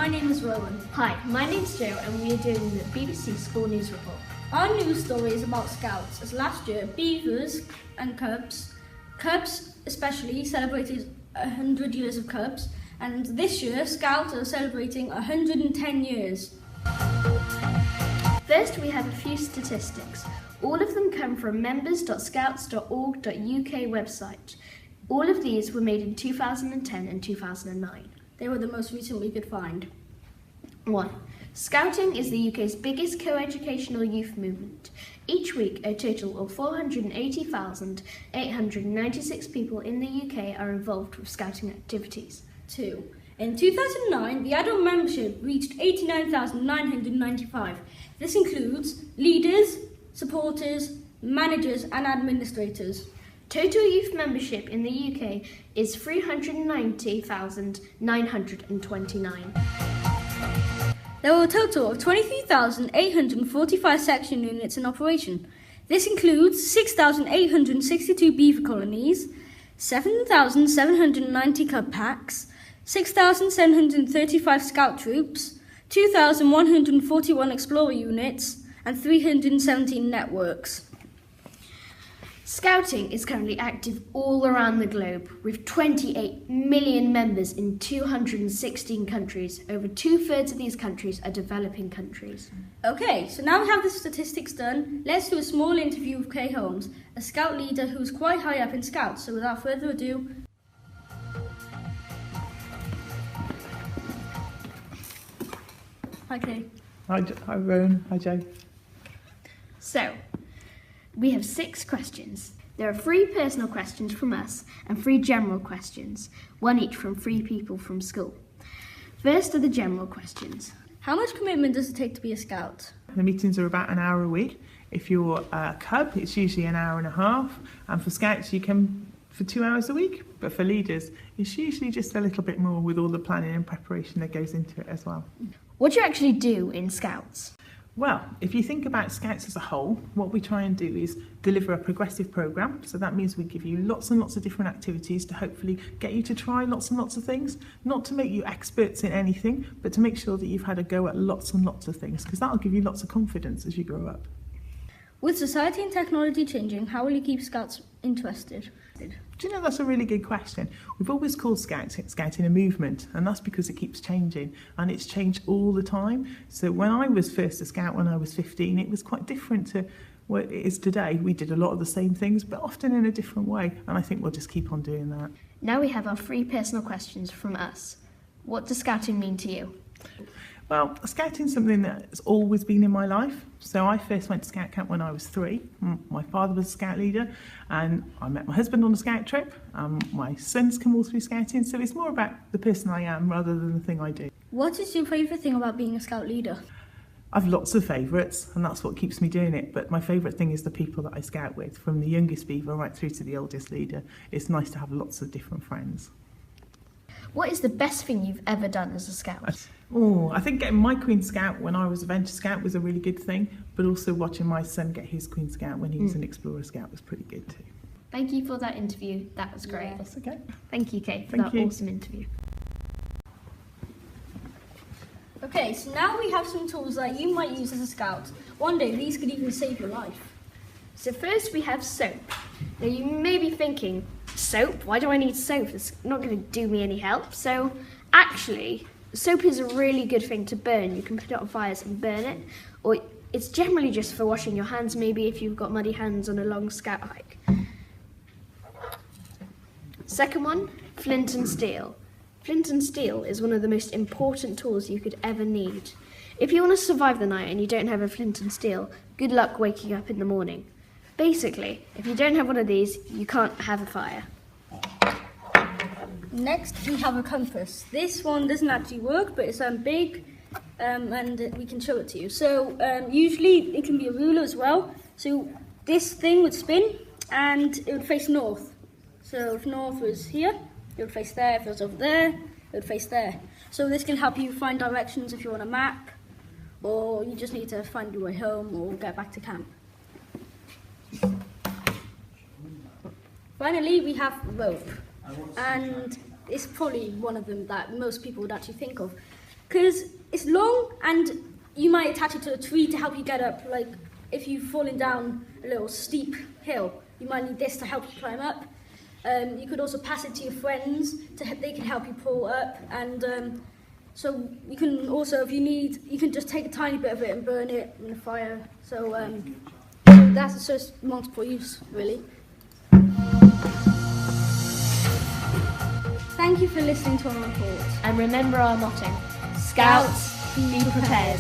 my name is Rowan. Hi, my name's Jo and we are doing the BBC School News Report. Our news story is about Scouts, as last year beavers and cubs especially, celebrated 100 years of cubs, and this year Scouts are celebrating 110 years. First, we have a few statistics. All of them come from members.scouts.org.uk website. All of these were made in 2010 and 2009. They were the most recent we could find. 1. Scouting is the UK's biggest co-educational youth movement. Each week, a total of 480,896 people in the UK are involved with scouting activities. 2. In 2009, the adult membership reached 89,995. This includes leaders, supporters, managers and administrators. Total youth membership in the UK is 390,929. There were a total of 23,845 section units in operation. This includes 6,862 beaver colonies, 7,790 cub packs, 6,735 scout troops, 2,141 explorer units, and 317 networks. Scouting is currently active all around the globe, with 28 million members in 216 countries. Over 2/3 of these countries are developing countries. Okay, so now we have the statistics done, let's do a small interview with Kay Holmes, a scout leader who's quite high up in Scouts. So without further ado, hi Kay. Hi Rowan, hi Jo. So, we have 6 questions. There are 3 personal questions from us and 3 general questions, one each from 3 people from school. First are the general questions. How much commitment does it take to be a scout? The meetings are about an hour a week. If you're a cub, it's usually an hour and a half. And for scouts, you come for 2 hours a week. But for leaders, it's usually just a little bit more with all the planning and preparation that goes into it as well. What do you actually do in Scouts? Well, if you think about Scouts as a whole, what we try and do is deliver a progressive programme. So that means we give you lots and lots of different activities to hopefully get you to try lots and lots of things, not to make you experts in anything, but to make sure that you've had a go at lots and lots of things, because that'll give you lots of confidence as you grow up. With society and technology changing, how will you keep Scouts interested? Do you know, that's a really good question. We've always called Scouting a movement, and that's because it keeps changing, and it's changed all the time. So when I was first a Scout when I was 15, it was quite different to what it is today. We did a lot of the same things, but often in a different way, and I think we'll just keep on doing that. Now we have our 3 personal questions from us. What does Scouting mean to you? Well, Scouting is something that's always been in my life. So I first went to Scout camp when I was 3. My father was a Scout leader, and I met my husband on a Scout trip. My sons come all through Scouting, so it's more about the person I am rather than the thing I do. What is your favourite thing about being a Scout leader? I've lots of favourites, and that's what keeps me doing it. But my favourite thing is the people that I Scout with, from the youngest beaver right through to the oldest leader. It's nice to have lots of different friends. What is the best thing you've ever done as a Scout? Oh, I think getting my Queen Scout when I was a Venture Scout was a really good thing, but also watching my son get his Queen Scout when he was an Explorer Scout was pretty good too. Thank you for that interview. That was great. Yeah. That's okay. Thank you, Kate, for Thank that you. awesome interview. Okay, so now we have some tools that you might use as a Scout. One day these could even save your life. So first we have soap. Now you may be thinking, soap? Why do I need soap? It's not going to do me any help. So actually, soap is a really good thing to burn. You can put it on fires and burn it. Or it's generally just for washing your hands, maybe if you've got muddy hands on a long Scout hike. Second one, flint and steel. Flint and steel is one of the most important tools you could ever need. If you want to survive the night and you don't have a flint and steel, good luck waking up in the morning. Basically, if you don't have one of these, you can't have a fire. Next, we have a compass. This one doesn't actually work, but it's big, and we can show it to you. So usually it can be a ruler as well. So this thing would spin, and it would face north. So if north was here, it would face there. If it was over there, it would face there. So this can help you find directions if you want a map, or you just need to find your way home or get back to camp. Finally, we have rope, and it's probably one of them that most people would actually think of, because it's long and you might attach it to a tree to help you get up. Like if you've fallen down a little steep hill, you might need this to help you climb up. You could also pass it to your friends, they can help you pull up, and so you can also, if you need, you can just take a tiny bit of it and burn it in the fire. So that's just multiple use, really. Thank you for listening to our report. And remember our motto, Scouts, be prepared.